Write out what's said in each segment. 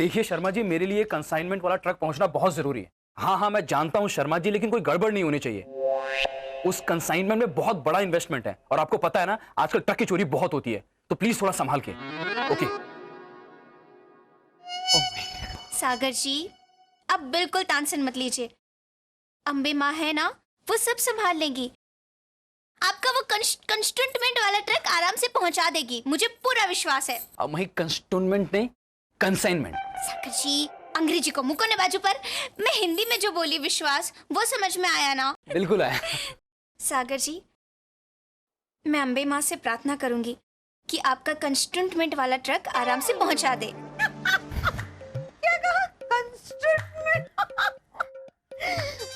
देखिए शर्मा जी, मेरे लिए कंसाइनमेंट वाला ट्रक पहुंचना बहुत जरूरी है। हाँ हाँ मैं जानता हूं शर्मा जी, लेकिन कोई गड़बड़ नहीं होनी चाहिए। उस कंसाइनमेंट में बहुत बड़ा इन्वेस्टमेंट है और आपको पता है ना, आजकल ट्रक की चोरी बहुत होती है, तो प्लीज थोड़ा संभाल के। ओके। सागर जी, अब बिल्कुल टेंशन मत लीजिए। अम्बे माँ है ना, वो सब संभाल लेंगी। आपका वो कंस्टोनमेंट वाला ट्रक आराम से पहुंचा देगी, मुझे पूरा विश्वास है। अब वही कंस्टोनमेंट नहीं, कंसाइनमेंट। सागर जी, अंग्रेजी को मुकोने बाजू पर, मैं हिंदी में जो बोली विश्वास, वो समझ में आया ना? बिल्कुल आया। सागर जी, मैं अम्बे माँ से प्रार्थना करूंगी कि आपका कंस्टोनमेंट वाला ट्रक आराम से पहुंचा दे। क्या कहा? कंस्टोनमेंट?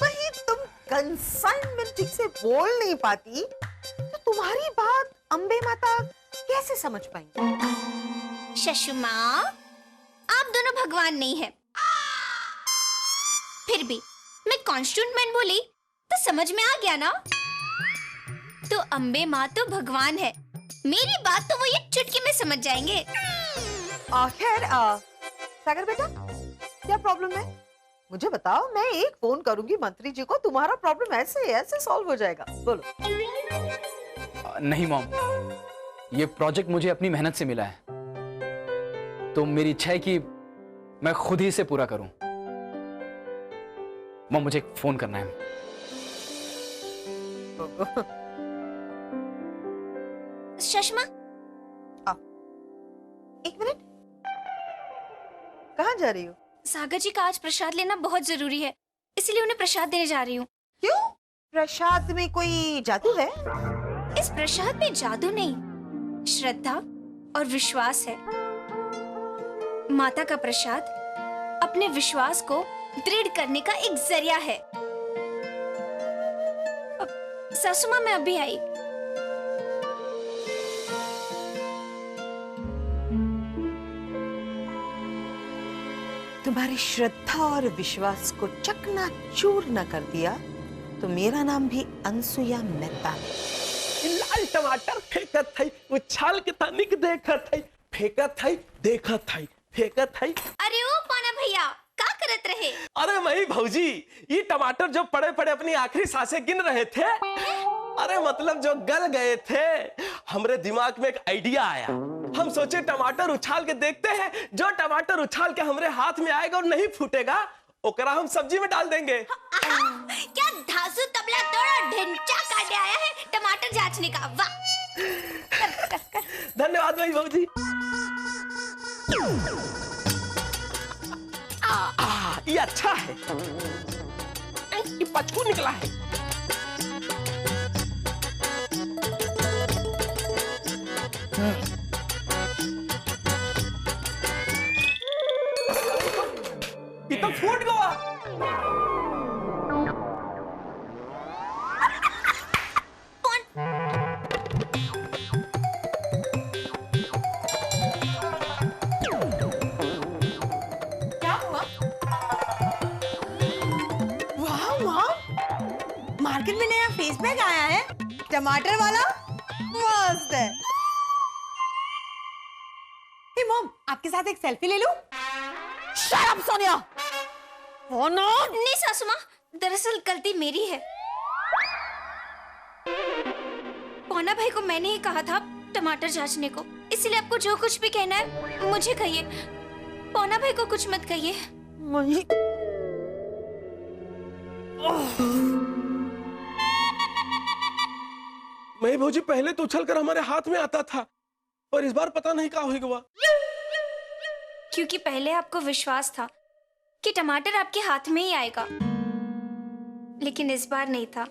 वही तुम कंसाइनमेंट ठीक से बोल नहीं पाती, तो तुम्हारी बात अम्बे माता कैसे समझ पाएंगी? शशु माँ, आप दोनों भगवान नहीं है। फिर भी मैं कंस्टोनमेंट बोली तो समझ में आ गया ना? तो अम्बे माँ तो भगवान है, मेरी बात तो वो ये चुटकी में समझ जाएंगे। खैर सागर बेटा, क्या प्रॉब्लम है? मुझे बताओ, मैं एक फोन करूंगी मंत्री जी को, तुम्हारा प्रॉब्लम ऐसे सॉल्व हो जाएगा। बोलो। नहीं मॉम, ये प्रोजेक्ट मुझे अपनी मेहनत से मिला है, तो मेरी इच्छा है कि मैं खुद ही इसे पूरा करूं। मॉम, मुझे एक फोन करना है। शशमा, एक मिनट, कहाँ जा रही हो? सागर जी का आज प्रसाद लेना बहुत जरूरी है, इसलिए उन्हें प्रसाद देने जा रही हूँ। क्यों? प्रसाद में कोई जादू है? इस प्रसाद में जादू नहीं, श्रद्धा और विश्वास है। माता का प्रसाद अपने विश्वास को दृढ़ करने का एक जरिया है। सासू माँ, मैं अभी आई। तुम्हारी श्रद्धा और विश्वास को चकनाचूर न कर दिया तो मेरा नाम भी अनसुया मेहता है। लाल टमाटर फेंकत थई, उछाल के तनिक देखत थई, फेंकत थई, देखत थई, फेंकत थई। अरे ओ पाना भैया, का करत रहे? अरे मई भौजी, ये टमाटर जो पड़े पड़े अपनी आखिरी सांसें गिन रहे थे, अरे मतलब जो गल गए थे, हमरे दिमाग में एक आइडिया आया। हम सोचे टमाटर उछाल के देखते हैं, जो टमाटर उछाल के हमरे हाथ में आएगा और नहीं फूटेगा, ओकरा हम सब्जी में डाल देंगे। क्या धासु तबला तोड़ा ढिंचा काटे आया है टमाटर जांचने का। वाह, धन्यवाद भाई भौजी। ये अच्छा है, ये पचकू निकला है। ये तो फूट गया। क्या हुआ? वाह वाह, मार्केट में नया फेस पैक आया है, टमाटर वाला, मस्त है। हे मॉम, आपके साथ एक सेल्फी ले लूं? Shut up Sonia. Oh no! नहीं सासू माँ, दरअसल गलती मेरी है। पौना भाई को मैंने ही कहा था टमाटर जांचने को, इसलिए आपको जो कुछ भी कहना है मुझे कहिए, पौना भाई को कुछ मत कहिए। मैं भौजी पहले तो उछल कर हमारे हाथ में आता था, और इस बार पता नहीं क्या होगा। क्योंकि पहले आपको विश्वास था कि टमाटर आपके हाथ में ही आएगा, लेकिन इस बार नहीं था।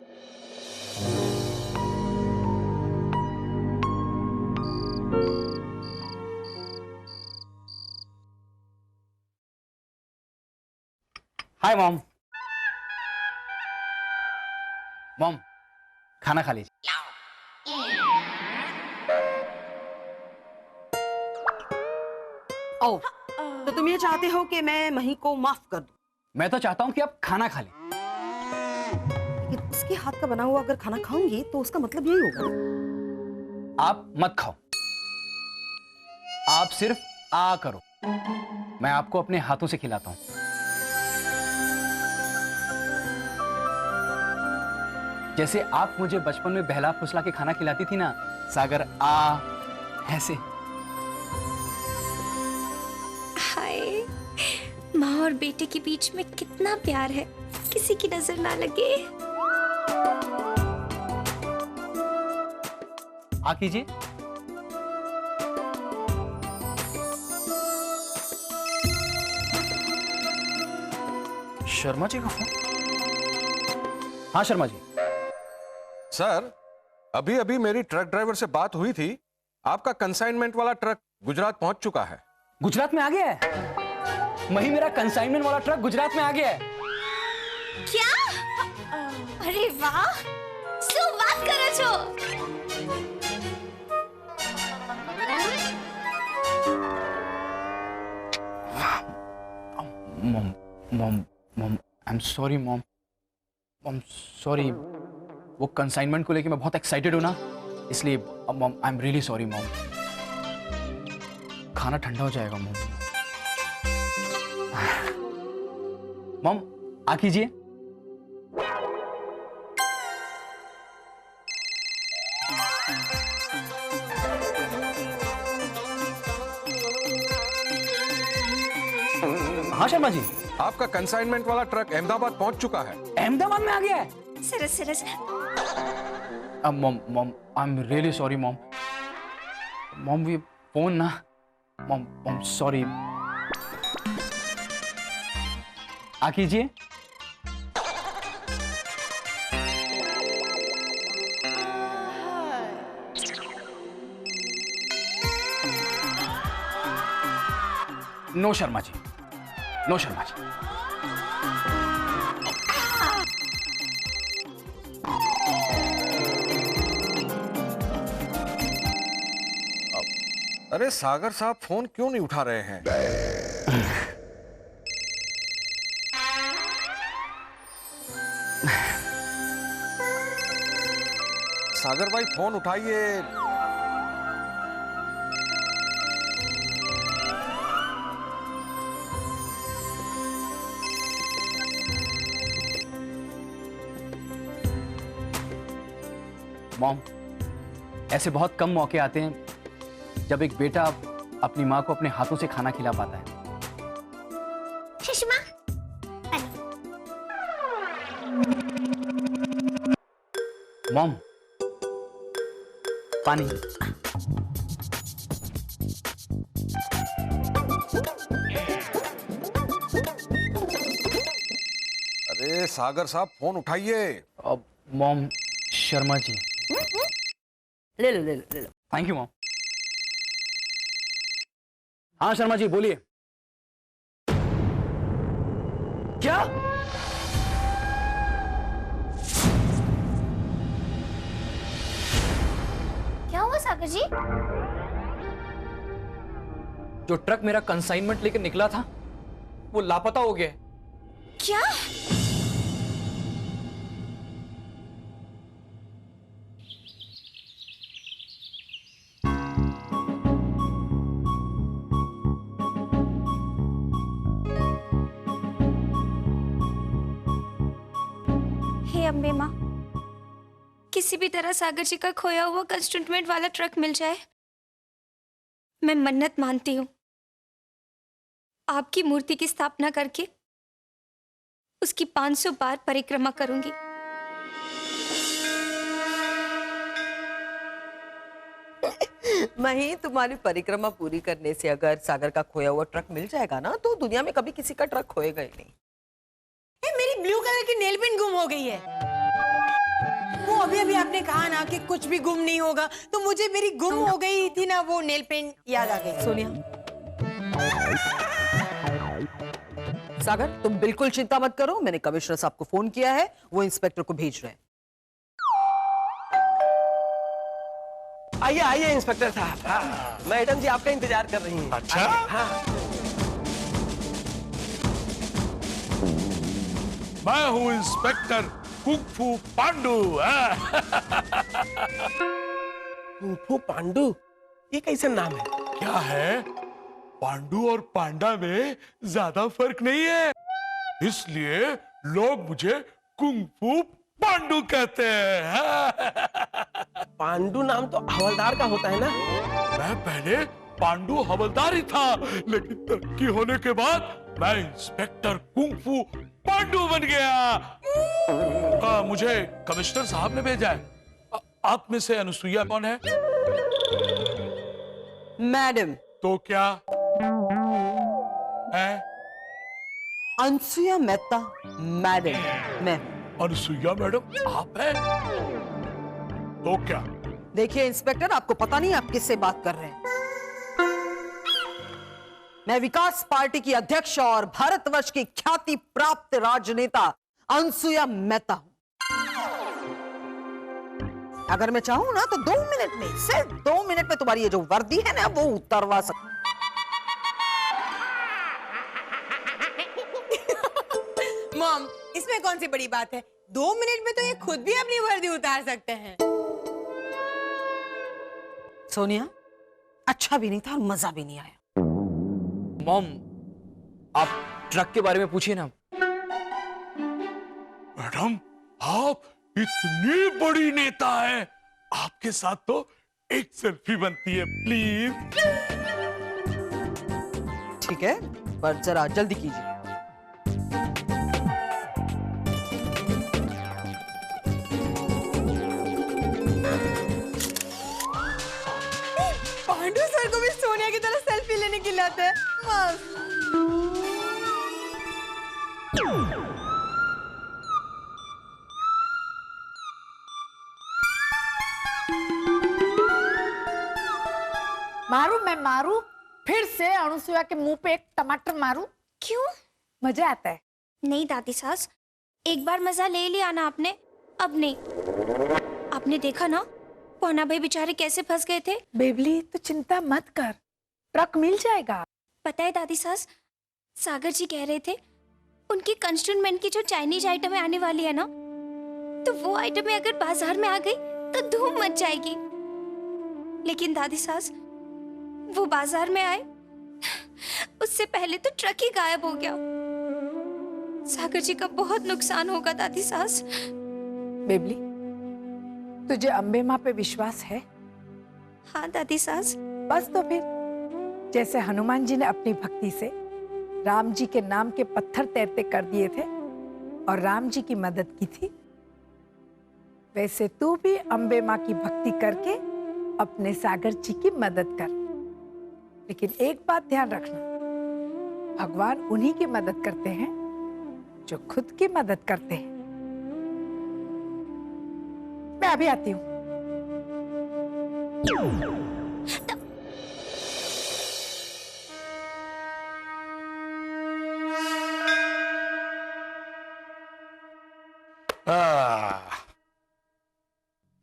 Hi mom. मॉम, खाना खा लीजिए। ओ, तो तुम ये चाहते हो कि मैं मही को माफ कर दूं? मैं तो चाहता हूं कि आप खाना खा लें। लेकिन उसके हाथ का बना हुआ अगर खाना खाऊंगी तो उसका मतलब यही होगा। आप मत खाओ, आप सिर्फ आ करो। मैं आपको अपने हाथों से खिलाता हूं। जैसे आप मुझे बचपन में बहला फुसला के खाना खिलाती थी ना, सागर ऐसे। हाय, माँ और बेटे के बीच में कितना प्यार है, किसी की नजर ना लगे। कीजिए। शर्मा जी का फोन। हाँ शर्मा जी। सर, अभी अभी मेरी ट्रक ड्राइवर से बात हुई थी। आपका कंसाइनमेंट वाला ट्रक गुजरात पहुंच चुका है। गुजरात में आ गया है? वही मेरा कंसाइनमेंट वाला ट्रक गुजरात में आ गया है। क्या? अरे वाह, શું વાત કરો છો? Mom, I am sorry mom, sorry. वो कंसाइनमेंट को लेके मैं बहुत एक्साइटेड हूं ना, इसलिए mom I am really sorry mom. खाना ठंडा हो जाएगा मॉम। मॉम आ कीजिए। हाँ शर्मा जी। आपका कंसाइनमेंट वाला ट्रक अहमदाबाद पहुंच चुका है। अहमदाबाद में आ गया है? सरस सरस। Mom I am really sorry mom. Mom ये फोन ना, मॉम सॉरी। आ कीजिए। No Sharma ji, no Sharma ji. अरे सागर साहब फोन क्यों नहीं उठा रहे हैं? सागर भाई फोन उठाइए। मॉम, ऐसे बहुत कम मौके आते हैं जब एक बेटा अपनी माँ को अपने हाथों से खाना खिला पाता है। सुषमा, मॉम पानी। अरे सागर साहब फोन उठाइए। मॉम शर्मा जी। ले लो ले लो ले लो। Thank you mom. हाँ शर्मा जी बोलिए। क्या? क्या हुआ सागर जी? जो ट्रक मेरा कंसाइनमेंट लेकर निकला था वो लापता हो गया। क्या? हे अम्बे माँ, किसी भी तरह सागर जी का खोया हुआ कंस्ट्रक्टमेंट वाला ट्रक मिल जाए। मैं मन्नत मानती हूँ, आपकी मूर्ति की स्थापना करके उसकी 500 बार परिक्रमा करूंगी। मही, तुम्हारी परिक्रमा पूरी करने से अगर सागर का खोया हुआ ट्रक मिल जाएगा ना, तो दुनिया में कभी किसी का ट्रक खोएगा ही नहीं। मेरी ब्लू कलर की नेल पेंट गुम हो गई है। वो अभी अभी आपने कहा ना कि कुछ भी गुम नहीं होगा, तो मुझे मेरी गुम हो गई थी ना वो नेल पेंट याद आ गई। सोनिया, सागर तुम बिल्कुल चिंता मत करो, मैंने कमिश्नर साहब को फोन किया है, वो इंस्पेक्टर को भेज रहे हैं। आइए आइए इंस्पेक्टर साहब। हाँ, मैडम जी आपका इंतजार कर रही हैं। अच्छा? हाँ। मैं हूँ inspector kung fu Pandu. Kung fu Pandu, ये कैसा नाम है? क्या है? पांडु और पांडा में ज्यादा फर्क नहीं है, इसलिए लोग मुझे कुंग फू पांडु कहते हैं। पांडु नाम तो हवलदार का होता है ना? मैं पहले पांडु हवलदार ही था, लेकिन तरक्की होने के बाद मैं इंस्पेक्टर कुंग फू पांडु बन गया। मुझे कमिश्नर साहब ने भेजा है। आप में से अनुसुईया कौन है? मैडम। तो क्या है? अनुसुईया मेहता मैडम। मैं अनुसुईया मैडम आप हैं? तो क्या? देखिए इंस्पेक्टर, आपको पता नहीं आप किससे बात कर रहे हैं। मैं विकास पार्टी की अध्यक्ष और भारतवर्ष की ख्याति प्राप्त राजनेता अनुसुईया मेहता हूं। अगर मैं चाहूं ना तो 2 मिनट में, सिर्फ 2 मिनट में तुम्हारी ये जो वर्दी है ना वो उतरवा सकती। मॉम, इसमें कौन सी बड़ी बात है? 2 मिनट में तो ये खुद भी अपनी वर्दी उतार सकते हैं। सोनिया, अच्छा भी नहीं था और मजा भी नहीं आया। मॉम, आप ट्रक के बारे में पूछिए ना। मैडम, आप इतनी बड़ी नेता हैं, आपके साथ तो एक सेल्फी बनती है, प्लीज। ठीक है, पर जरा जल्दी कीजिए। पांडु सर को भी सोनिया की तरह सेल्फी लेने की लत है। मारू मैं मारू, फिर से अनुसुईया के मुंह पे एक टमाटर मारू। क्यों? मजा आता है। नहीं दादी सास, एक बार मजा ले लिया ना आपने, अब नहीं। आपने देखा ना पौना भाई बेचारे कैसे फंस गए थे। बेबली तो चिंता मत कर, ट्रक मिल जाएगा। पता है दादी सास, सागर जी कह रहे थे उनकी कंस्ट्रक्शन की जो चाइनीज आइटमें आने वाली है ना, तो वो आइटमें अगर बाजार में आ गई तो धूम मच जाएगी। लेकिन दादी सास, वो बाजार में आए उससे पहले तो ट्रक ही गायब हो गया। सागर जी का बहुत नुकसान होगा दादी सास। बेबली, तुझे अम्बे माँ पे विश्वास है? हाँ दादी सास। बस तो फिर, जैसे हनुमान जी ने अपनी भक्ति से राम जी के नाम के पत्थर तैरते कर दिए थे और राम जी की मदद की थी, वैसे तू भी अम्बे माँ की भक्ति करके अपने सागर जी की मदद कर। लेकिन एक बात ध्यान रखना, भगवान उन्हीं की मदद करते हैं जो खुद की मदद करते हैं। मैं अभी आती हूँ।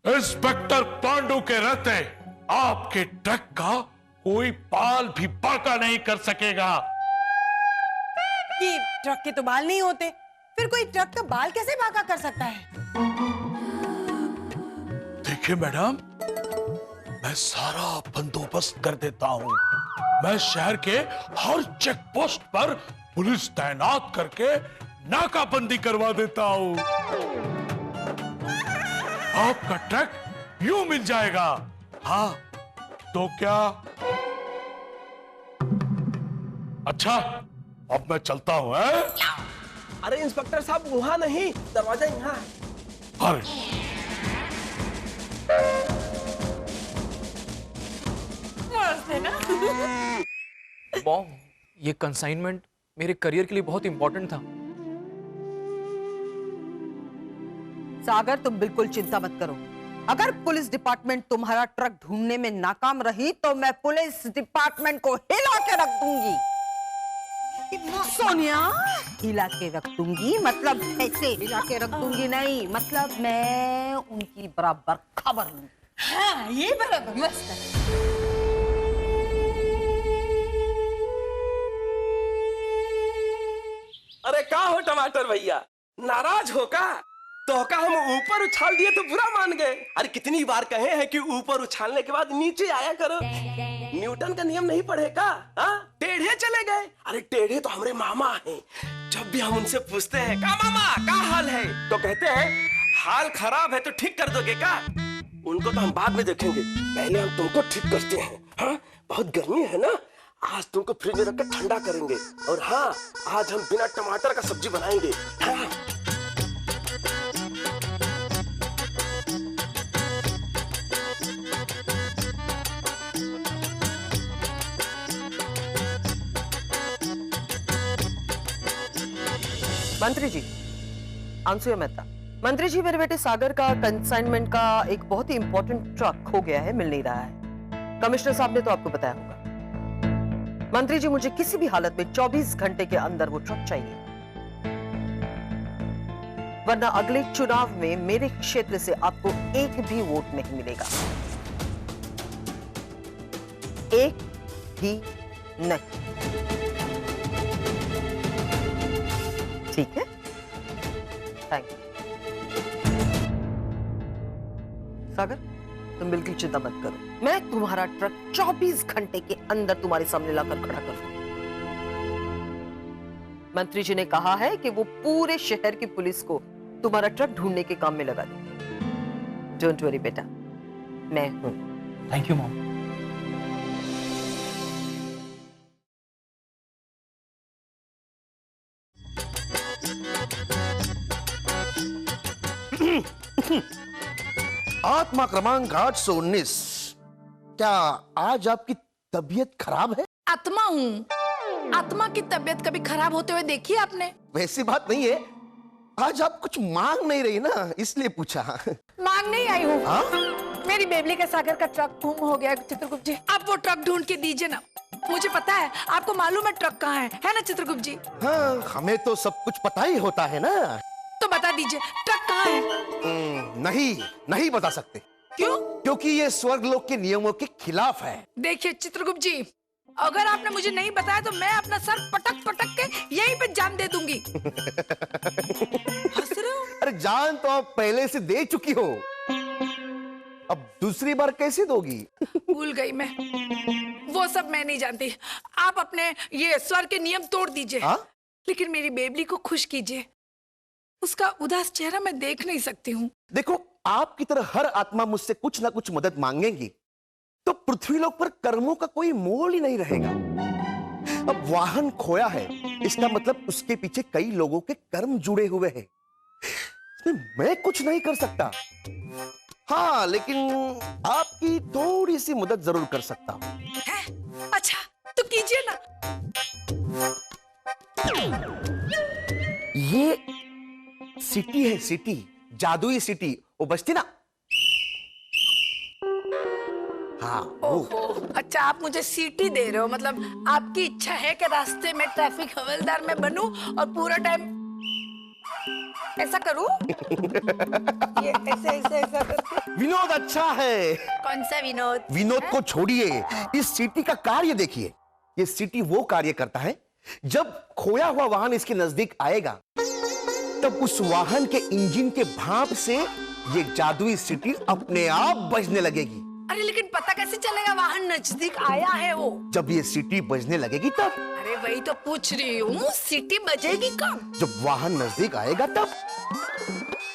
इंस्पेक्टर पांडु के रहते आपके ट्रक का कोई बाल भी बांका नहीं कर सकेगा। कि ट्रक के तो बाल नहीं होते, फिर कोई ट्रक का बाल कैसे बांका कर सकता है? देखिए मैडम, मैं सारा बंदोबस्त कर देता हूँ। मैं शहर के हर चेक पोस्ट पर पुलिस तैनात करके नाकाबंदी करवा देता हूँ। आपका ट्रक यूं मिल जाएगा। हाँ तो क्या? अच्छा, अब मैं चलता हूँ। अरे इंस्पेक्टर साहब, वहां नहीं, दरवाजा यहाँ है। अरे मॉम, ये कंसाइनमेंट मेरे करियर के लिए बहुत इंपॉर्टेंट था। सागर, तुम बिल्कुल चिंता मत करो। अगर पुलिस डिपार्टमेंट तुम्हारा ट्रक ढूंढने में नाकाम रही तो मैं पुलिस डिपार्टमेंट को हिला के रख दूंगी। सोनिया, हिला के रख दूंगी मतलब ऐसे हिला के रख दूंगी नहीं, मतलब मैं उनकी बराबर खबर लूंगी। हाँ, ये बराबर मस्त है। अरे का हो टमाटर भैया, नाराज हो का? तो का हम ऊपर उछाल दिए तो बुरा मान गए? अरे कितनी बार कहे हैं कि ऊपर उछालने के बाद नीचे आया करो। न्यूटन का नियम नहीं पढ़े का? हाँ, टेढ़े चले गए। अरे टेढ़े तो हमारे मामा हैं। जब भी हम उनसे पूछते हैं का मामा का हाल है, तो कहते हैं हाल खराब है तो ठीक कर दोगे का? उनको तो हम बाद में देखेंगे, पहले हम तुमको ठीक करते हैं। हाँ, बहुत गर्मी है ना, आज तुमको फ्रिज में रख के ठंडा करेंगे। और हाँ, आज हम बिना टमाटर का सब्जी बनाएंगे। हाँ। मंत्री जी, अनसुया मेहता। मंत्री जी, मेरे बेटे सागर का कंसाइनमेंट का एक बहुत ही इंपॉर्टेंट ट्रक खो गया है, मिल नहीं रहा है। कमिश्नर साहब ने तो आपको बताया होगा। मंत्री जी, मुझे किसी भी हालत में 24 घंटे के अंदर वो ट्रक चाहिए, वरना अगले चुनाव में मेरे क्षेत्र से आपको एक भी वोट नहीं मिलेगा। एक भी नहीं। ठीक है, थैंक यू। सागर, तुम बिल्कुल चिंता मत करो, मैं तुम्हारा ट्रक 24 घंटे के अंदर तुम्हारे सामने लाकर खड़ा कर दूं। मंत्री जी ने कहा है कि वो पूरे शहर की पुलिस को तुम्हारा ट्रक ढूंढने के काम में लगा देंगे। डोंट वरी बेटा, मैं हूं। Thank you mom. आत्मा क्रमांक 819। क्या आज आपकी तबीयत खराब है? आत्मा हूँ। आत्मा की तबीयत कभी खराब होते हुए देखी है आपने? वैसी बात नहीं है, आज आप कुछ मांग नहीं रही ना, इसलिए पूछा। मांग नहीं आई हूँ। हाँ? मेरी बेबली के सागर का ट्रक गुम हो गया चित्रगुप्त जी, आप वो ट्रक ढूंढ के दीजिए ना। मुझे पता है, आपको मालूम है ट्रक कहाँ है ना चित्रगुप्त जी? हाँ, हमें तो सब कुछ पता ही होता है ना। तो बता दीजिए ट्रक कहाँ है। नहीं, नहीं बता सकते। क्यों? क्योंकि ये स्वर्गलोक के नियमों के खिलाफ है। देखिए चित्रगुप्त जी, अगर आपने मुझे नहीं बताया तो मैं अपना सर पटक पटक के यहीं पे जान दे दूंगी। हंस रहे हो? अरे जान तो आप पहले से दे चुकी हो, अब दूसरी बार कैसे दोगी? भूल गई मैं, वो सब मैं नहीं जानती। आप अपने ये स्वर के नियम तोड़ दीजिए। हाँ? लेकिन मेरी बेबली को खुश कीजिए, उसका उदास चेहरा मैं देख नहीं सकती हूँ। देखो, आपकी तरह हर आत्मा मुझसे कुछ ना कुछ मदद मांगेगी तो पृथ्वीलोक पर कर्मों का कोई मोल ही नहीं रहेगा। अब वाहन खोया है, इसका मतलब उसके पीछे कई लोगों के कर्म जुड़े हुए हैं। इसमें मैं कुछ नहीं कर सकता। हाँ, लेकिन आपकी थोड़ी सी मदद जरूर कर सकता हूं। अच्छा, तो कीजिए ना। ये सिटी है, सिटी, जादुई सिटी, वो बजती ना। हाँ, वो। अच्छा, आप मुझे सीटी दे रहे हो, मतलब आपकी इच्छा है कि रास्ते में ट्रैफिक हवलदार में बनूं और पूरा टाइम ऐसा करूं? ये ऐसा करके। विनोद अच्छा है। कौन सा विनोद? विनोद को छोड़िए, इस सिटी का कार्य देखिए। ये सिटी वो कार्य करता है, जब खोया हुआ वाहन इसके नजदीक आएगा तब उस वाहन के इंजन के भाप से ये जादुई सिटी अपने आप बजने लगेगी। अरे लेकिन पता कैसे चलेगा वाहन नजदीक आया है वो? जब ये सिटी बजने लगेगी तब। अरे वही तो पूछ रही हूँ, सिटी बजेगी कब? जब वाहन नजदीक आएगा तब।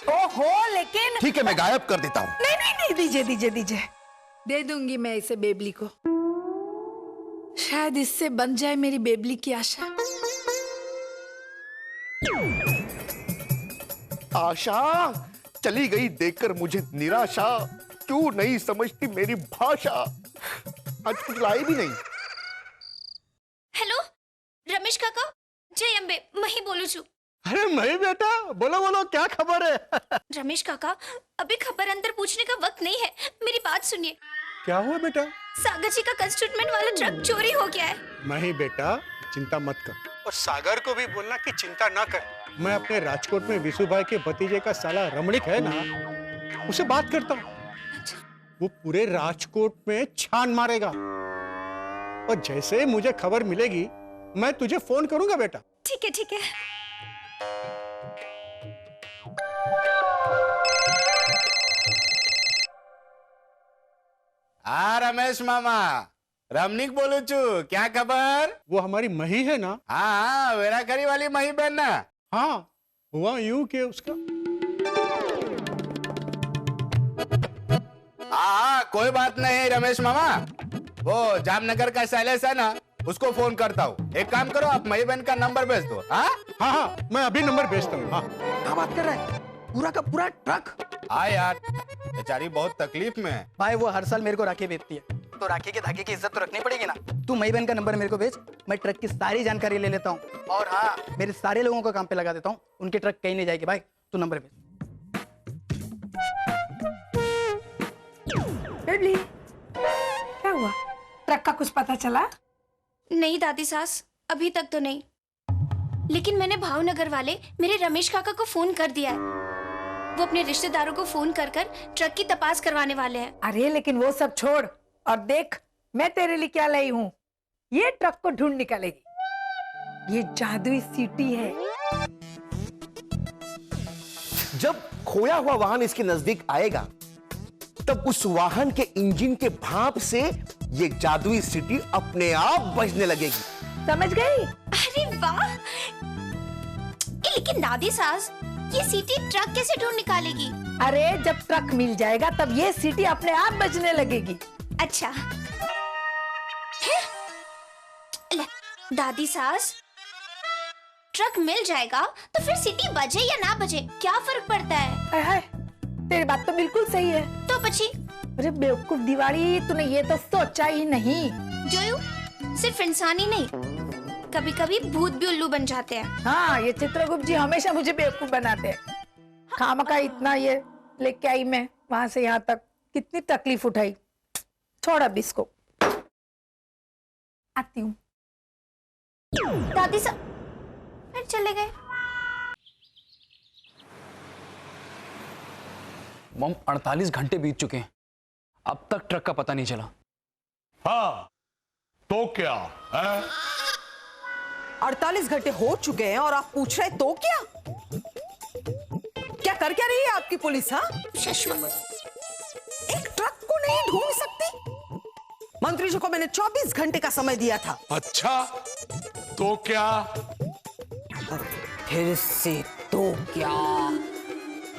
ओहो, लेकिन ठीक है, मैं गायब कर देता हूँ। नहीं नहीं नहीं, दीजिए। दे दूंगी मैं इसे बेबली को, शायद इससे बन जाए मेरी बेबली की आशा। आशा चली गई देखकर मुझे निराशा, क्यों नहीं समझती मेरी भाषा। आज कुछ लाई भी नहीं। हेलो रमेश काका, जय अंबे, मैं ही बोलू छू। अरे मैं बेटा, बोलो क्या खबर है? रमेश काका, अभी खबर अंदर पूछने का वक्त नहीं है, मेरी बात सुनिए। क्या हुआ बेटा? सागर जी का कंस्ट्रक्टमेंट वाला ट्रक चोरी हो गया है। नहीं बेटा, चिंता मत कर, और सागर को भी बोलना कि चिंता ना कर। मैं अपने राजकोट में विशु भाई के भतीजे का साला रमणीक है ना, उसे बात करता हूँ। वो पूरे राजकोट में छान मारेगा, और जैसे मुझे खबर मिलेगी मैं तुझे फोन करूंगा बेटा। ठीक है। रमेश मामा, रमनिक बोलू छू, क्या खबर? वो हमारी मही है ना? हाँ, वेराकरी वाली मही बहन ना? हाँ, हुआ यूं कि उसका हाँ, कोई बात नहीं रमेश मामा, वो जामनगर का शैलेश है ना, उसको फोन करता हूँ। एक काम करो, आप मही बहन का नंबर भेज दो। हाँ हाँ हाँ, मैं अभी नंबर भेजता हूँ। हाँ, क्या बात कर रहा है? पूरा का पूरा ट्रक? हाँ यार, बेचारी बहुत तकलीफ में है। भाई वो हर साल मेरे को राखी बेचती है, तो राखी के धागे की इज्जत तो रखनी पड़ेगी ना। तू मई बहन का नंबर मेरे को भेज, मैं ट्रक की सारी जानकारी ले लेता हूँ। और हाँ, मेरे सारे लोगों को काम पे लगा देता हूँ, उनके ट्रक कहीं नहीं जाएगी। भाई तू नंबर भेज। बेबली, क्या हुआ? ट्रक का कुछ पता चला? नहीं दादी सास, अभी तक तो नहीं, लेकिन मैंने भावनगर वाले मेरे रमेश काका को फोन कर दिया है। वो अपने रिश्तेदारों को फोन कर कर ट्रक की तपास करवाने वाले हैं। अरे लेकिन वो सब छोड़ और देख, मैं तेरे लिए क्या लाई हूँ। ये ट्रक को ढूंढ निकालेगी। ये जादुई सीटी है। जब खोया हुआ वाहन इसके नजदीक आएगा, तब उस वाहन के इंजन के भाप से ये जादुई सीटी अपने आप बजने लगेगी। समझ गई? अरे वाह! लेकिन दादी सास, ये सीटी ट्रक कैसे ढूंढ निकालेगी? अरे जब ट्रक मिल जाएगा तब ये सीटी अपने आप बजने लगेगी। अच्छा है? ले, दादी सास, ट्रक मिल जाएगा तो फिर सीटी बजे या ना बजे क्या फर्क पड़ता है? हाय, तेरी बात तो बिल्कुल सही है। तो बची। अरे बेवकूफ दिवाली, तूने ये तो सोचा ही नहीं। जोयू, सिर्फ इंसान ही नहीं, कभी कभी भूत भी उल्लू बन जाते हैं। हाँ, ये चित्रगुप्त जी हमेशा मुझे बेवकूफ बनाते हैं। खामखा इतना ये लेके आई मैं वहां से यहाँ तक, कितनी तकलीफ उठाई। छोड़ अब इसको, आती हूँ। दादी साहब फिर चले गए। मॉम, 48 घंटे बीत चुके हैं, अब तक ट्रक का पता नहीं चला। हाँ, तो क्या है? 48 घंटे हो चुके हैं और आप पूछ रहे तो क्या? क्या कर क्या रही है आपकी पुलिस? हाँ, एक ट्रक को नहीं ढूंढ सकती? मंत्री जी को मैंने 24 घंटे का समय दिया था। अच्छा, तो क्या? फिर से तो क्या?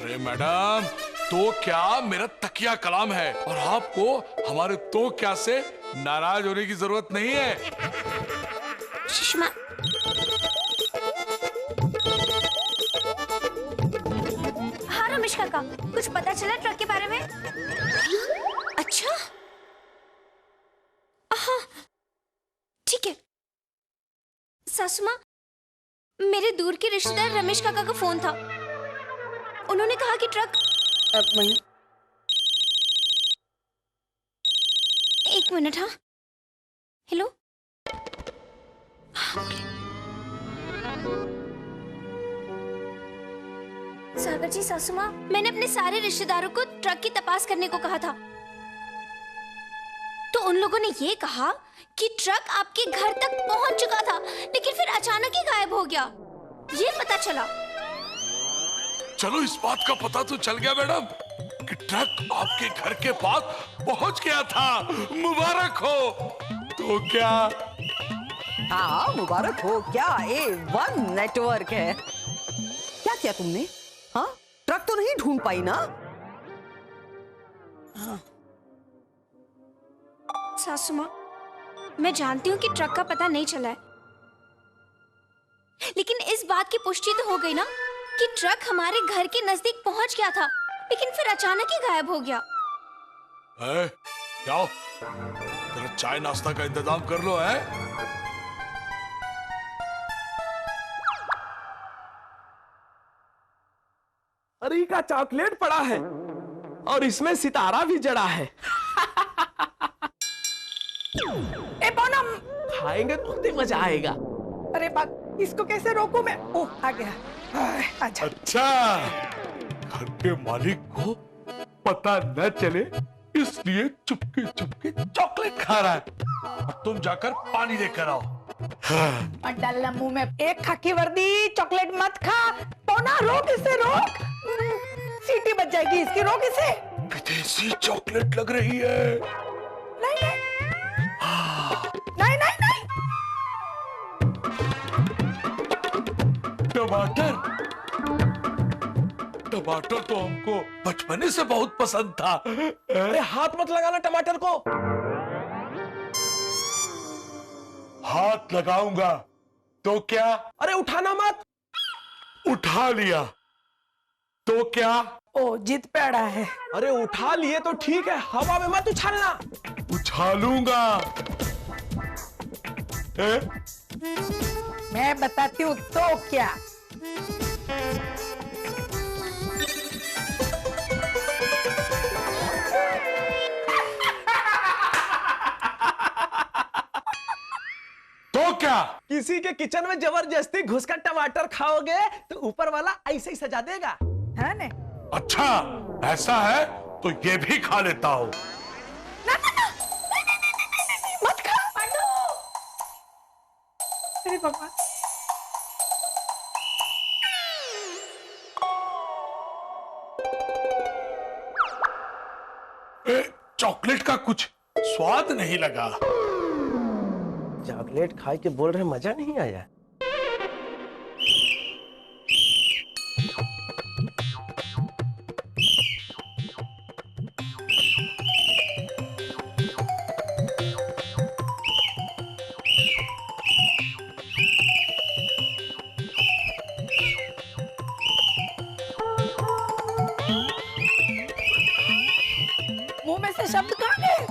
अरे मैडम, तो क्या मेरा तकिया कलाम है और आपको हमारे तो क्या से नाराज होने की जरूरत नहीं है। सुषमा, हाँ रमेश काका, कुछ पता चला ट्रक के बारे में? अच्छा, हाँ ठीक है। सासू माँ, मेरे दूर के रिश्तेदार रमेश काका का फोन था, उन्होंने कहा कि ट्रक एक मिनट। हाँ, हेलो। सागर जी, सासू माँ, मैंने अपने सारे रिश्तेदारों को ट्रक की तपास करने को कहा था, तो उन लोगों ने ये कहा कि ट्रक आपके घर तक पहुंच चुका था, लेकिन फिर अचानक ही गायब हो गया। ये पता चला। चलो, इस बात का पता तो चल गया मैडम कि ट्रक आपके घर के पास पहुंच गया था। मुबारक हो। तो क्या? हाँ, मुबारक हो। क्या A1 नेटवर्क है। क्या किया तुमने? हाँ, ट्रक तो नहीं ढूंढ पाई ना? हाँ। सासू माँ, मैं जानती हूँ कि ट्रक का पता नहीं चला है, लेकिन इस बात की पुष्टि तो हो गई ना कि ट्रक हमारे घर के नजदीक पहुंच गया था, लेकिन फिर अचानक ही गायब हो गया। जाओ, जरा चाय नाश्ता का इंतजाम कर लो। है अरे का चॉकलेट पड़ा है और इसमें सितारा भी जड़ा है। ए पूनम, खाएंगे तो बहुत मजा आएगा। अरे बात, इसको कैसे रोकूं मैं? ओह, आ गया। आजा। अच्छा, घर के मालिक को पता न चले इसलिए चुपके चुपके चॉकलेट खा रहा है। अब तुम जाकर पानी लेकर आओ। मत डालना मुंह में। एक खाकी वर्दी, चॉकलेट मत खा। पोना, रोक इसे, रोक। सीटी बच जाएगी इसकी, रोक इसे। विदेशी चॉकलेट लग रही है। नहीं, नहीं। टमाटर टमाटर तो हमको बचपने से बहुत पसंद था। अरे हाथ मत लगाना टमाटर को। हाथ लगाऊंगा तो क्या? अरे उठाना मत। उठा लिया तो क्या? ओ जिद पे अड़ा है। अरे उठा लिए तो ठीक है, हवा में मत उछालना। उछालूंगा। मैं बताती हूँ तो क्या। तो क्या? किसी के किचन में जबरदस्ती घुसकर टमाटर खाओगे तो ऊपर वाला ऐसे ही सजा देगा। है ने? अच्छा ऐसा है तो ये भी खा लेता हूँ। मत खा पांडू। अरे भगवान। चॉकलेट का कुछ स्वाद नहीं लगा। चॉकलेट खाए के बोल रहे मजा नहीं आया। मुंह में से शब्द कहाँ गए?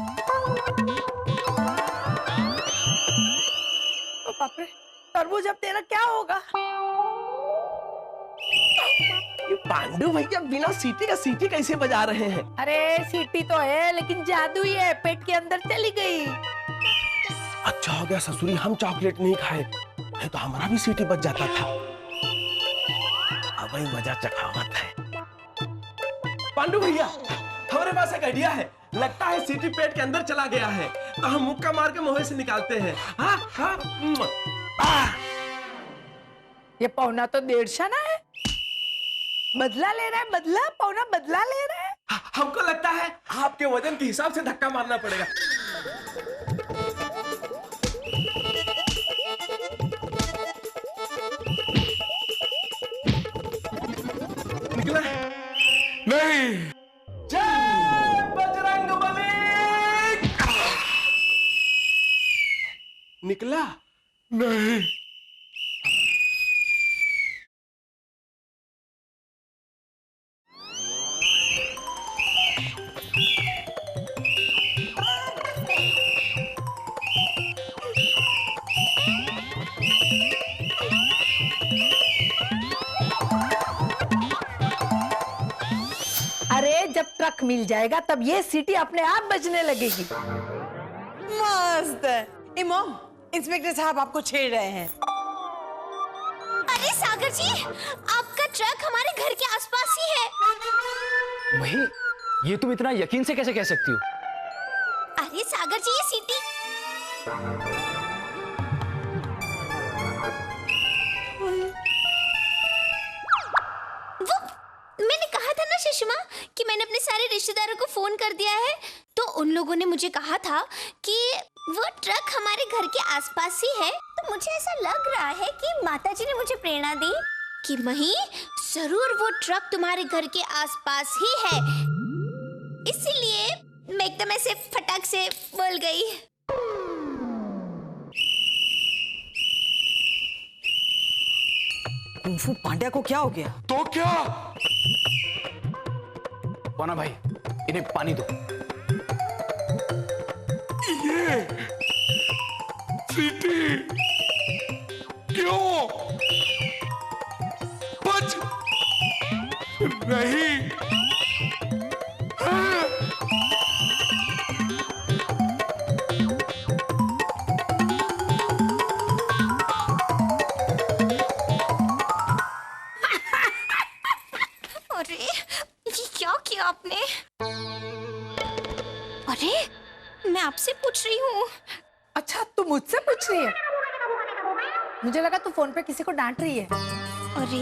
ओ बाप रे, तरबूज अब तेरा क्या होगा? ये पांडू भैया बिना सीटी का सीटी कैसे बजा रहे हैं? अरे सीटी तो है लेकिन जादू ही है, पेट के अंदर चली गई। अच्छा हो गया ससुरी हम चॉकलेट नहीं खाए, नहीं तो हमारा भी सीटी बच जाता था। अब वही मजा चखावत है। पांडू भैया हमारे पास एक आइडिया है। लगता है सीटी पेट के अंदर चला गया है तो हम मुक्का मार के मुंह से निकालते हैं। हाँ हाँ। ये पौना तो 150 ना है। बदला ले रहा है, बदला पौना बदला ले रहा है। हमको लगता है आपके वजन के हिसाब से धक्का मारना पड़ेगा। निकला नहीं। जय बजरंगबली। निकला नहीं। अरे जब ट्रक मिल जाएगा तब ये सीटी अपने आप बजने लगेगी। मस्त है। ए मॉम, इंस्पेक्टर साहब आपको छेड़ रहे हैं। अरे सागर जी, आपका ट्रक हमारे घर के आसपास ही है। वही, ये तुम इतना यकीन से कैसे कह सकती हो? अरे सागर जी, ये सीटी वो मैंने कहा था ना सुषमा कि मैंने अपने सारे रिश्तेदारों को फोन कर दिया है, तो उन लोगों ने मुझे कहा था कि वो ट्रक हमारे घर के आसपास ही है। तो मुझे ऐसा लग रहा है कि माताजी ने मुझे प्रेरणा दी कि मही जरूर वो ट्रक तुम्हारे घर के आसपास ही है, इसीलिए मैं एकदम ऐसे फटाक से बोल गई। कुंफू पांड्या को क्या हो गया? तो क्या? पौना भाई, इन्हें पानी दो। ये सीटी क्यों बच रही है? अरे ये क्या किया आपने? अरे मैं आपसे पूछ रही हूँ। अच्छा तू मुझसे पूछ रही है? मुझे लगा तू फोन पे किसी को डांट रही है। अरे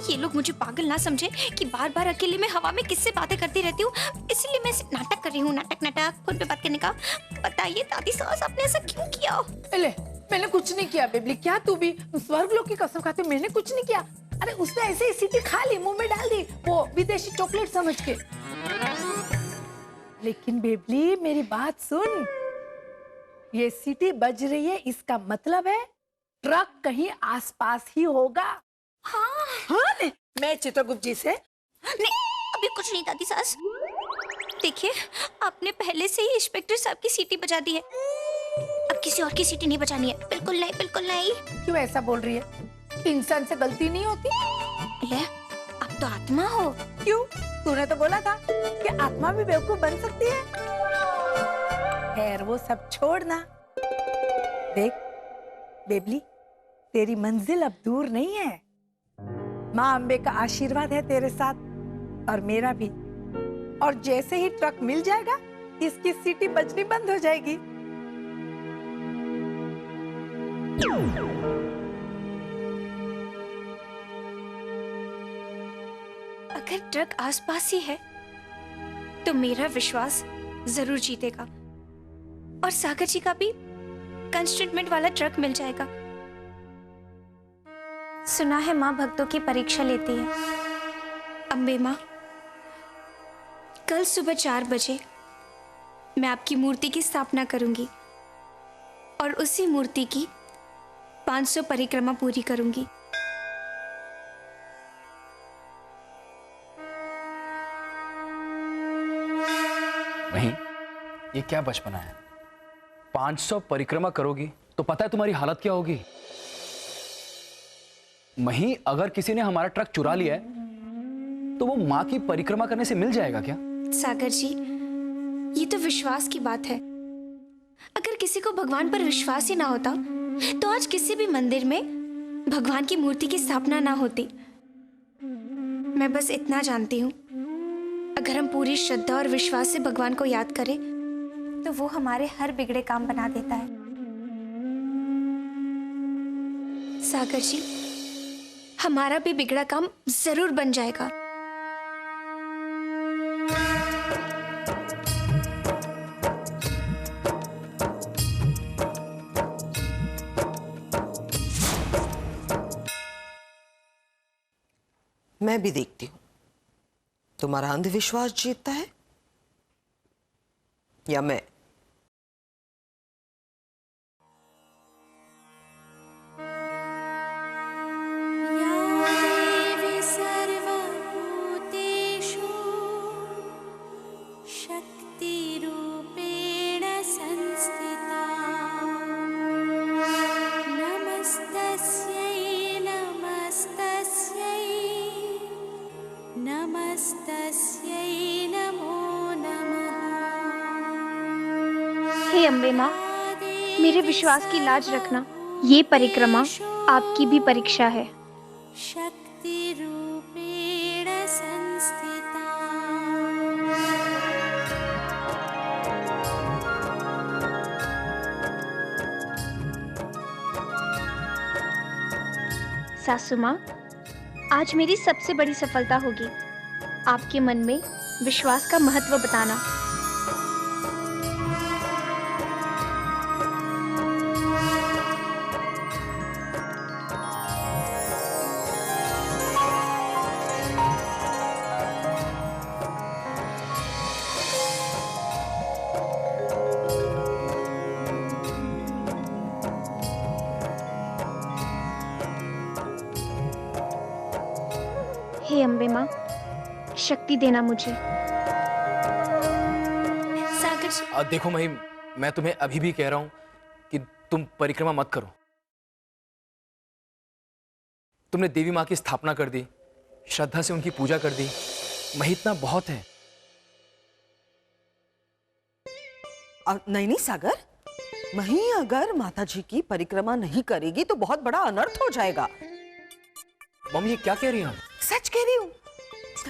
ये लोग मुझे पागल ना समझे कि बार बार अकेले में हवा में किससे बातें करती रहती हूँ, इसलिए मैं सिर्फ नाटक कर रही हूँ। नाटक फोन पे बात करने का। बताइए दादी सास, आपने ऐसा क्यों किया? ले, मैंने कुछ नहीं किया बेबली। क्या तू भी स्वर्ग लोक की कसम खाती? मैंने कुछ नहीं किया। अरे उसने ऐसे ही सीटी खा ली, मुंह में डाल दी, वो विदेशी चॉकलेट समझ के। लेकिन बेबली मेरी बात सुन, ये सीटी बज रही है, इसका मतलब है ट्रक कहीं आसपास ही होगा। हाँ हाँ, मैं चित्रगुप्त जी से नहीं, अभी कुछ नहीं दादी सास। देखिए, आपने पहले से ही इंस्पेक्टर साहब की सीटी बजा दी है, अब किसी और की सीटी नहीं बजानी है। बिल्कुल नहीं, बिल्कुल नहीं। क्यों ऐसा बोल रही है? इंसान से गलती नहीं होती? ले, अब तो आत्मा हो। क्यों? तूने तो बोला था कि आत्मा भी बेवकूफ बन सकती है। खैर वो सब छोड़ना। देख बेबली, तेरी मंजिल अब दूर नहीं है। माँ अम्बे का आशीर्वाद है तेरे साथ और मेरा भी। और जैसे ही ट्रक मिल जाएगा, इसकी सीटी बजनी बंद हो जाएगी। अगर ट्रक आसपास ही है तो मेरा विश्वास जरूर जीतेगा और सागर जी का भी कंस्ट्रेंटमेंट वाला ट्रक मिल जाएगा। सुना है माँ भक्तों की परीक्षा लेती है। अम्बे माँ, कल सुबह 4 बजे मैं आपकी मूर्ति की स्थापना करूंगी और उसी मूर्ति की 500 परिक्रमा पूरी करूंगी। वहीं ये क्या बचपना है? 500 परिक्रमा करोगी तो पता है तुम्हारी हालत क्या होगी? वहीं अगर किसी ने हमारा ट्रक चुरा लिया है तो वो माँ की परिक्रमा करने से मिल जाएगा क्या? सागर जी, ये तो विश्वास की बात है। अगर किसी को भगवान पर विश्वास ही ना होता तो आज किसी भी मंदिर में भगवान की मूर्ति की स्थापना ना होती। मैं बस इतना जानती हूँ, अगर हम पूरी श्रद्धा और विश्वास से भगवान को याद करें तो वो हमारे हर बिगड़े काम बना देता है। सागर जी, हमारा भी बिगड़ा काम जरूर बन जाएगा। मैं भी देखती हूँ तुम्हारा अंधविश्वास जीतता है या मैं। हे अम्बे माँ, मेरे विश्वास की लाज रखना। ये परिक्रमा आपकी भी परीक्षा है। शक्ति रूपेण संस्थिता। सासू माँ, आज मेरी सबसे बड़ी सफलता होगी आपके मन में विश्वास का महत्व बताना। हे अम्बे माँ, शक्ति देना मुझे। सागर देखो मही, मैं तुम्हें अभी भी कह रहा हूं कि तुम परिक्रमा मत करो। तुमने देवी माँ की स्थापना कर दी, श्रद्धा से उनकी पूजा कर दी, मही इतना बहुत है। नहीं नहीं सागर, मही अगर माता जी की परिक्रमा नहीं करेगी तो बहुत बड़ा अनर्थ हो जाएगा। मम्मी ये क्या कह रही हैं? सच कह रही हूँ।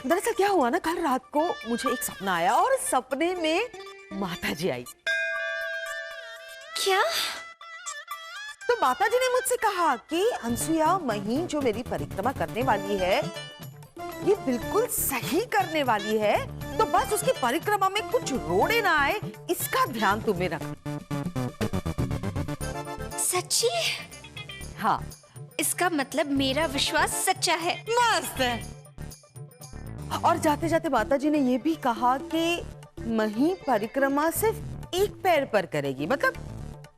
दरअसल क्या हुआ ना, कल रात को मुझे एक सपना आया और सपने में माता जी आई। क्या? तो माता जी ने मुझसे कहा कि अनसुया, मही जो मेरी परिक्रमा करने वाली है ये बिल्कुल सही करने वाली है, तो बस उसकी परिक्रमा में कुछ रोड़े ना आए इसका ध्यान तुम्हें रखना। सच्ची? हाँ, इसका मतलब मेरा विश्वास सच्चा है। मस्त है। और जाते जाते माता जी ने ये भी कहा कि मही परिक्रमा सिर्फ एक पैर पर करेगी, मतलब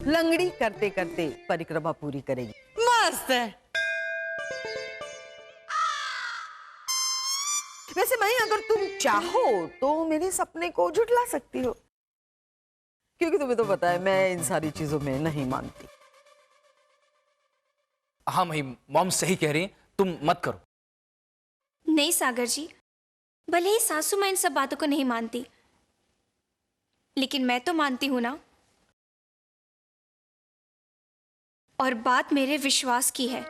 लंगड़ी करते करते परिक्रमा पूरी करेगी। मस्त है। वैसे मही, अगर तुम चाहो तो मेरे सपने को झुठला सकती हो, क्योंकि तुम्हें तो पता है मैं इन सारी चीजों में नहीं मानती। हाँ मही, मॉम सही कह रही है, तुम मत करो। नहीं सागर जी, भले ही सासू माँ इन सब बातों को नहीं मानती, लेकिन मैं तो मानती हूं ना। और बात मेरे विश्वास की है।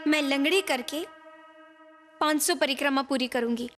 मैं लंगड़ी करके 500 परिक्रमा पूरी करूंगी।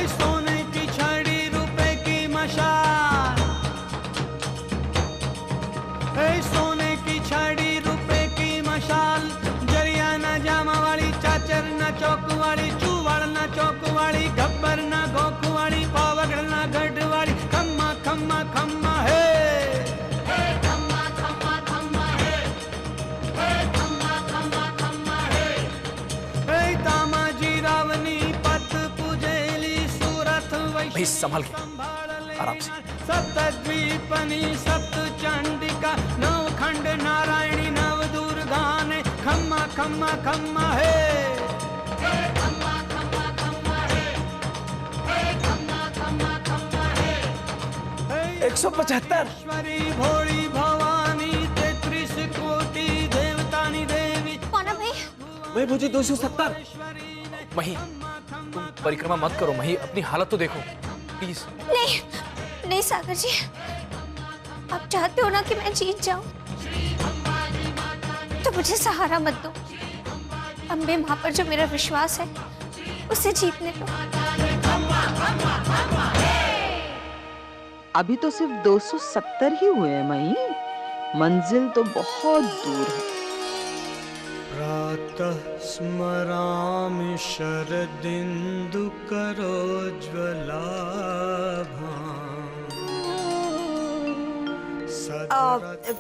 सोने की छड़ी रुपए की मशाल, सोने की छड़ी रुपए की मशाल, जरिया न जामा वाली, चाचर न चौक वाली, चूवड़ न चौक वाली, गब्बर न गोक वाली, पावगढ़ न गढ़ वाली, खम्मा खम्मा खम्मा है, खम्मा खम्मा खम्मा है, खम्मा खम्मा खम्मा है, तामाजी रावनी पत पूजेली सूरत भाई संभल के, आराम से। सप्तद्वीपनी सप्त चंडिका नवखंड नारायणी नव दुर्गा ने खम्मा खम्मा खम्मा है, खम्मा खम्मा खम्मा है, खम्मा खम्मा खम्मा है, 175 ईश्वरी भोली भवानी 33 कोटि देवतानी देवी। कौन है भाई? मैं भौजी 270। मही, तुम परिक्रमा मत करो मही, अपनी हालत तो देखो प्लीज। नहीं नहीं सागर जी, आप चाहते हो ना कि मैं जीत जाऊं, तो मुझे सहारा मत दो। अम्बे मां पर जो मेरा विश्वास है उसे जीतने दो। अभी तो सिर्फ 270 ही हुए हैं मही, मंजिल तो बहुत दूर है। प्रातः स्मरामि शरदिन्दु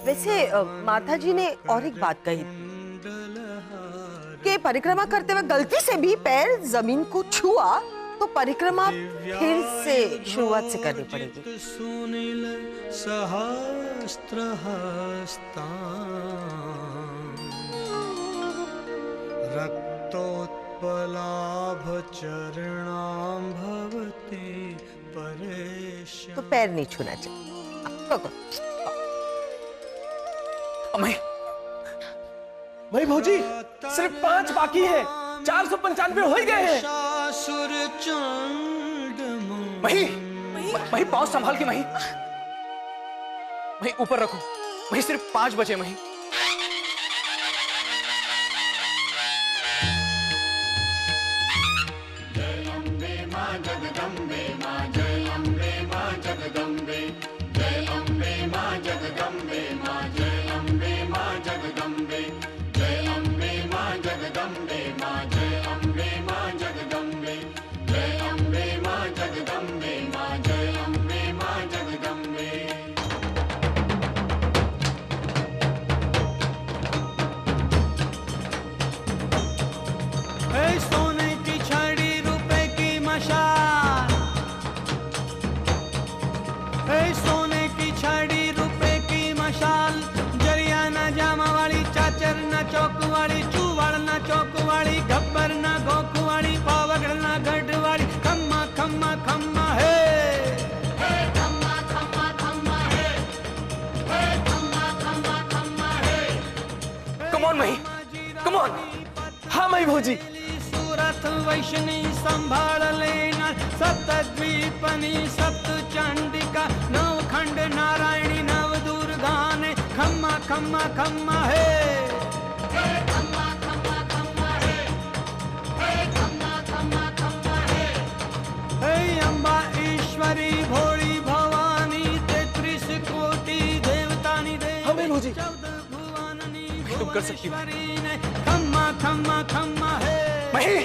वैसे माता जी ने और एक बात कही कि परिक्रमा करते वक्त गलती से भी पैर जमीन को छुआ तो परिक्रमा फिर से शुरुआत से करनी पड़ेगी। सुनील सहस्त्रहस्ता रक्तोत्पलाभ चरणां भवति परेश। तो पैर नहीं छूना चाहिए। भाई भौजी सिर्फ 5 बाकी है, 495 हो ही गए हैं। मही, मही पाँव संभाल के मही, मही ऊपर रखो मही, सिर्फ 5 बचे मही। जय अम्बे मां जगदम्बे मां, जय अम्बे मां जगदम्बे, जय अम्बे मां जगदम्बे मां, जय अम्बे मां जगदम्बे, जय अम्बे मां जगदम्बे मां, जय अम्बे मां जगदम्बे, जय अम्बे मां जगदम्बे मां, जय अम्बे मां जगदम्बे। चौक वाली चूवाड़ना चौक वाली गब्बरना गोख वाली पावगढ़ना गढ़ वाली खम्मा खम्मा खम्मा है कम ऑन मही, कम ऑन। हाँ मई भौजी। सूरत वैष्णी संभाल लेना सप्तद्वीपनी सप्त चंडिका नवखंड नारायणी नव दुर्गा ने खम्मा खम्मा खम्मा है अम्बा ईश्वरी भोली भवानी 33 कोटि देवतानी हमें भौजी। तुम कर सकती हो। खम्मा खम्मा खम्मा है मही,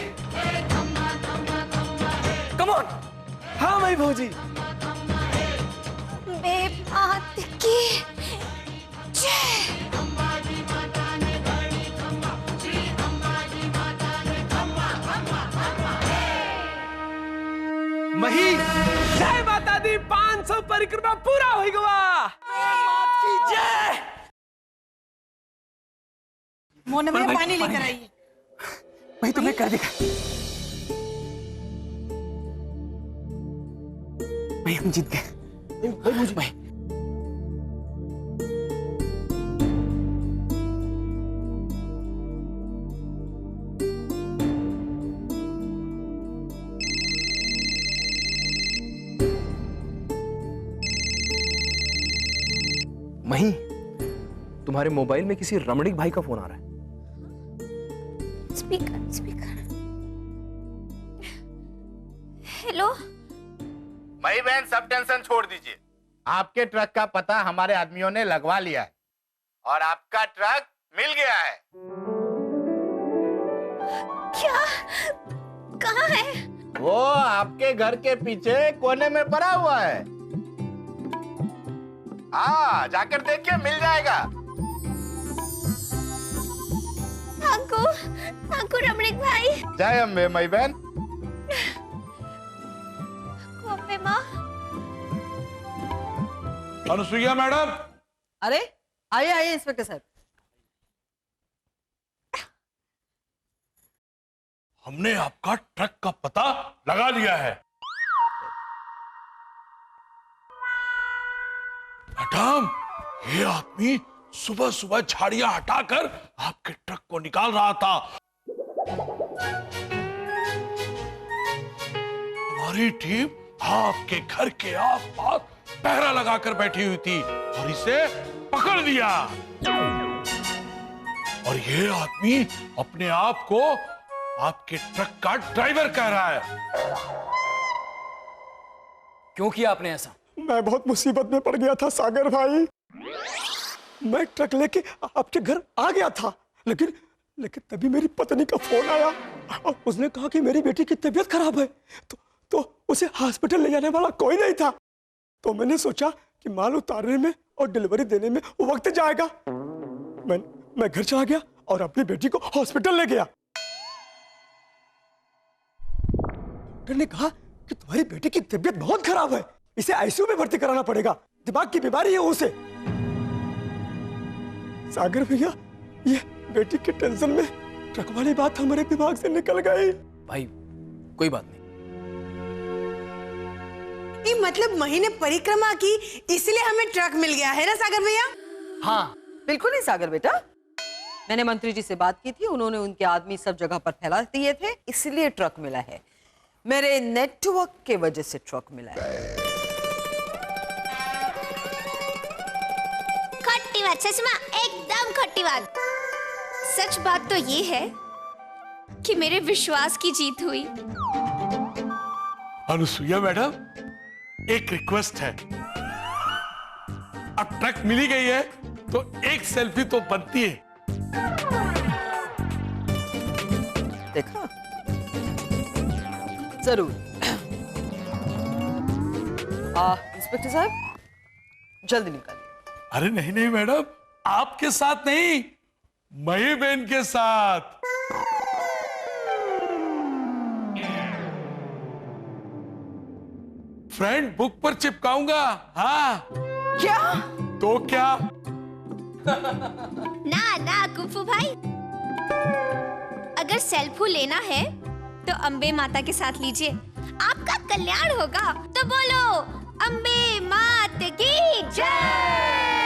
कम ऑन। हाँ मई भौजी। बेबात की जय। मही जय माता दी 500 परिक्रमा पूरा हो गया। जय। मोना भैया पानी लेकर आइए। मही तुमने कर दिखा। मही हम जीत गए। मही मही, तुम्हारे मोबाइल में किसी रमणीक भाई का फोन आ रहा है। Speaker speaker. हेलो। मई बहन, सब टेंशन छोड़ दीजिए। आपके ट्रक का पता हमारे आदमियों ने लगवा लिया है और आपका ट्रक मिल गया है। क्या? कहाँ है? वो आपके घर के पीछे कोने में पड़ा हुआ है। हाँ, जाकर देखिए, मिल जाएगा। अंकु रमणीक भाई। जय अम्बे मई बहन। अम्बे माँ। अनुसुईया मैडम। अरे आइए आइए इंस्पेक्टर साहब। हमने आपका ट्रक का पता लगा लिया है। मैडम, ये आदमी सुबह सुबह झाड़ियां हटाकर आपके ट्रक को निकाल रहा था। हमारी टीम आपके घर के आसपास पहरा लगाकर बैठी हुई थी और इसे पकड़ लिया। और ये आदमी अपने आप को आपके ट्रक का ड्राइवर कह रहा है। क्यों किया आपने ऐसा? मैं बहुत मुसीबत में पड़ गया था सागर भाई। मैं ट्रक लेके आपके घर आ गया था, लेकिन तभी मेरी पत्नी का फोन आया और उसने कहा कि मेरी बेटी की तबीयत खराब है, तो उसे हॉस्पिटल ले जाने वाला कोई नहीं था। तो मैंने सोचा कि माल उतारने में और डिलीवरी देने में वक्त जाएगा। मैं घर चला गया और अपनी बेटी को हॉस्पिटल ले गया। डॉक्टर ने कहा कि तुम्हारी बेटी की तबीयत बहुत खराब है, इसे आईसीयू में भर्ती कराना पड़ेगा, दिमाग की बीमारी है उसे। सागर भैया, ये बेटी के टेंशन में ट्रक वाली बात हमारे दिमाग से निकल गई। भाई कोई बात नहीं। ये मतलब महीने परिक्रमा की, इसलिए हमें ट्रक मिल गया है ना सागर भैया? हाँ बिल्कुल नहीं सागर बेटा, मैंने मंत्री जी से बात की थी, उन्होंने उनके आदमी सब जगह पर फैला दिए थे, इसलिए ट्रक मिला है। मेरे नेटवर्क के वजह से ट्रक मिला है। खट्टी बात सचमा, एकदम खट्टी बात। सच बात तो ये है कि मेरे विश्वास की जीत हुई। अनुसुईया मैडम, एक रिक्वेस्ट है। अब ट्रक मिली गई है तो एक सेल्फी तो बनती है। देखा, जरूर। इंस्पेक्टर साहब जल्दी निकालिए। अरे नहीं नहीं मैडम, आपके साथ नहीं, मही बहन के साथ। फ्रेंड बुक पर चिपकाऊंगा। हाँ क्या? तो क्या? ना ना कुंफू भाई, अगर सेल्फू लेना है तो अम्बे माता के साथ लीजिए, आपका कल्याण होगा। तो बोलो अम्बे मात की जय।